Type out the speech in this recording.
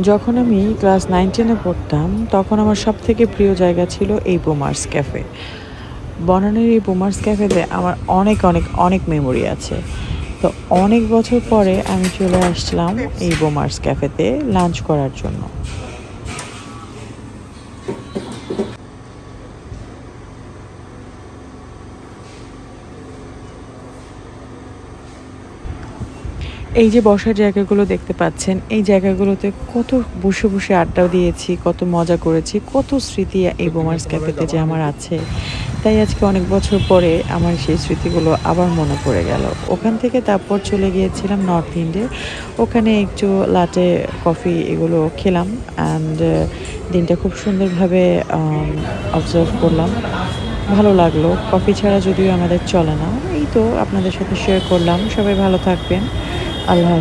যখন আমি ক্লাস 9-10-এ পড়তাম, তখন আমার সবথেকে প্রিয় জায়গা ছিল এই বোমার্স ক্যাফে। বনানীর এই বোমার্স ক্যাফেতে আমার অনেক, অনেক, অনেক মেমোরি আছে। তো অনেক বছর পরে আমি চলে আসলাম এই বোমার্স ক্যাফেতে লাঞ্চ করার জন্য। এই যে বসার জায়গাগুলো দেখতে পাচ্ছেন, এই জায়গাগুলোতে কত বসে, বসে আড্ডাও দিয়েছি, কত মজা করেছি, কত স্মৃতি এই বোমার্স ক্যাফেতে যে আমার আছে। তাই আজকে অনেক বছর পরে আমার সেই স্মৃতিগুলো আবার মনে পড়ে গেল। ওখান থেকে তারপর চলে গিয়েছিলাম নর্থ ইন্ডে। ওখানে একটু লাটে, কফি এগুলো খেলাম অ্যান্ড দিনটা খুব সুন্দরভাবে অবজার্ভ করলাম। ভালো লাগলো। কফি ছাড়া যদিও আমাদের চলে না। এই তো আপনাদের সাথে শেয়ার করলাম। সবাই ভালো থাকবেন। আল্লাহ